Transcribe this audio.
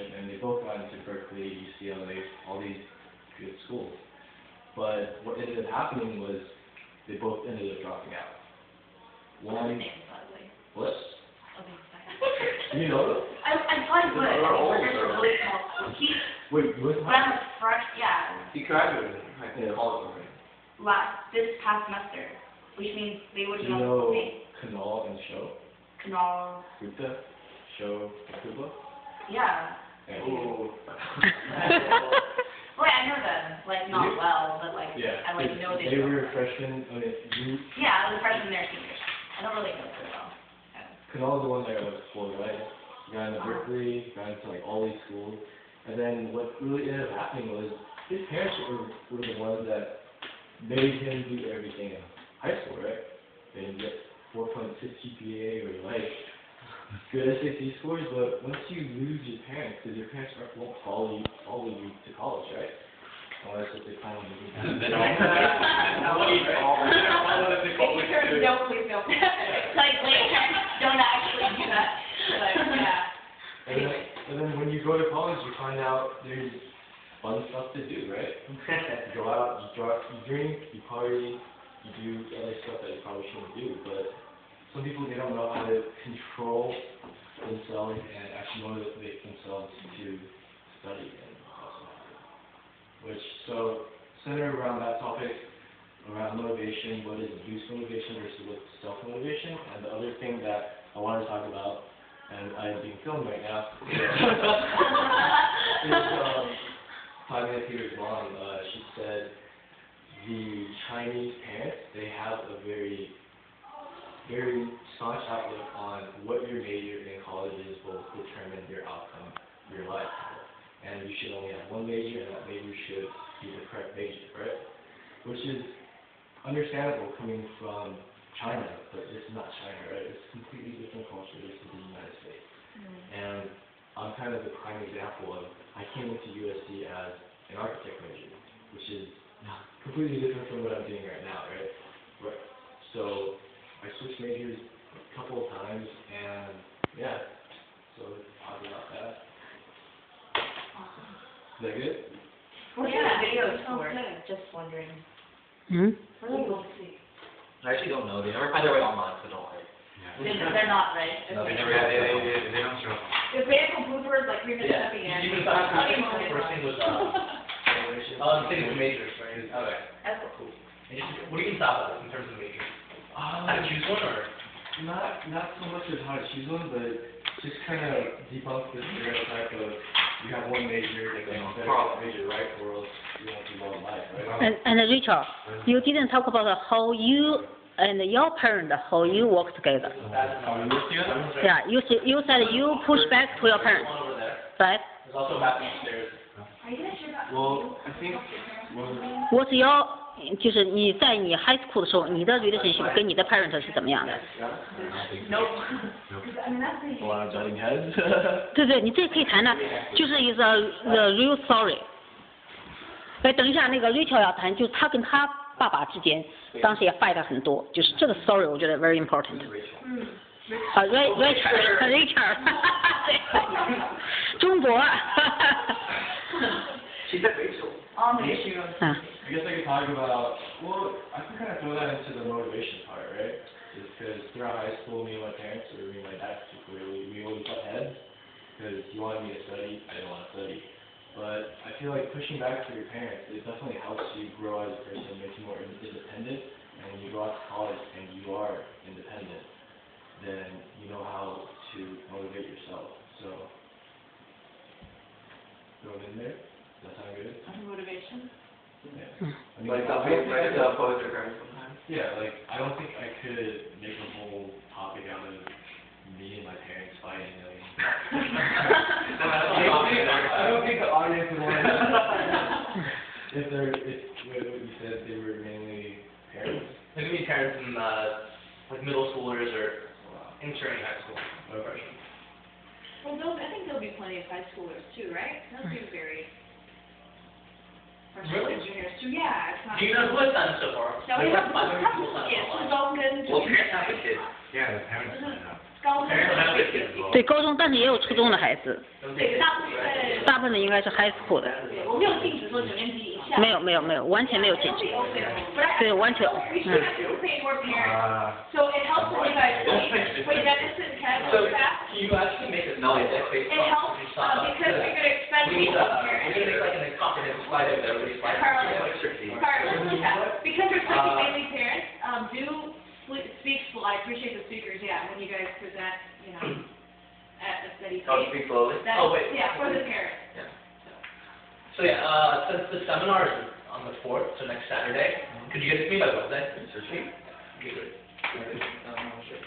scholarship, and they both got into Berkeley, UCLA, all these good schools. But what ended up happening was they both ended up dropping out. One, what? You know them? I thought he would. There's a really small school. Wait, you went to But I'm a fresh, yeah. He graduated, I think, college already. This past semester, which means they would Do you know Kanal and Show? Kanal. Gupta? Show Kuba? Yeah. Ooh. Wait, I know them, like, not well, but, like, yeah. I, like, know they were freshmen, I mean, yeah, I was a freshman there, seniors. I don't really know them well. Kanal is the one that I went for, right? Got into Berkeley, got into, like, all these schools. And then what really ended up happening was his parents were the ones that made him do everything in high school, right? They didn't get 4.6 GPA or, like, good SAT scores, but once you lose your parents, because your parents won't follow you to college, right? Unless it's a kind of movie. No, please don't. Like, don't actually do that. But, yeah. And then when you go to college, you find out there's fun stuff to do, right? You go out, you drink, you party, you do other stuff that you probably shouldn't do, but some people, they don't know how to control themselves and actually motivate themselves to study, and that's what happened. So, centered around that topic, around motivation, what is boost motivation versus what's self-motivation, and the other thing that I want to talk about, and I'm being filmed right now, is 5 minutes here is long. She said the Chinese parents, they have a very staunch outlook on what your major in colleges will determine your outcome, your life. And you should only have one major, and that major should be the correct major, right? Which is understandable coming from China, but this is not China, right? It's a completely different culture. This is the United States. And I'm kind of the prime example of, I came into USC as an architect major, which is completely different from what I'm doing right now, right? So I switched majors a couple of times, and yeah, so talk about that. Awesome. Is that good? What's the videos for? Just wondering. Where are they going to see? I actually don't know. They never find their way online, so don't worry. They're not, right? No, they never. They don't show up. If bayEcho bloopers, like 3 minutes at the end. Even the first thing was taking the majors, right? Okay. That's cool. What do you think about this in terms of majors? How to choose one, or? Not so much as how to choose one, but just kind of debunk the stereotype of you have one major, and then you better get that major right, or else you won't do well in life, right? And Rachel, you didn't talk about how you and your parent, how you work together. How we work together? Yeah, you said you push back to your parents, right? There's also a bathroom upstairs. Well, I think What's your 就是你在你 high school 的时候，你的 relationship 跟你的 parent 是怎么样的？ Nope. a lot of butting heads. 对对，你这可以谈的，就是 is the real story。哎，等一下，那个 Rachel 要谈，就是他跟他爸爸之间当时也 fight 很多，就是这个 story 我觉得 very important。啊 ，Rachel， 中国。She said Rachel. I guess I could talk about, well, I can kind of throw that into the motivation part, right? Just because throughout high school, me and my parents, or me and my dad particularly, we always butt heads, because you wanted me to study, I didn't want to study. But I feel like pushing back to your parents, it definitely helps you grow as a person, makes you more independent, and when you go out to college and you are independent, then you know how to motivate yourself. So, throw it in there. Does that sound good? Motivation? Yeah. I mean, Like the oppose their parents sometimes. yeah, like, I don't think I could make a whole topic out of me and my parents fighting. I don't think the audience would want to if what you said, they were mainly parents. They could be parents in like middle schoolers or entering high school. Okay. Well, I think there'll be plenty of high schoolers too, right? Those seem very. Really? Juniors too, yeah. It's not. Do you know who has done so far? No, we have a couple of kids. Who's all good. Well, parents have the kids. Yeah, the parents sign up. 高中对高中，但是也有初中的孩子，对大部分的应该是 high school 的。我没有禁止说9年级以下。没有，完全没有禁止。对，完全。So it helps when you guys speak. Wait, Dennis and Ken, So, what's that? can you actually make a no, it's It helps because you're going to expect people to we're gonna make like an confidence slide over everybody's slide. Carla, listen to that. Because you're speaking mainly parents, do speak slow. I appreciate the speakers, yeah, when you guys present, you know, at a steady pace. Oh, speak slowly? That- Oh, wait. Yeah, for the parents. Yeah. So yeah, since the seminar is on the 4th, so next Saturday, could you get it to me by Wednesday? Okay, great. Sure.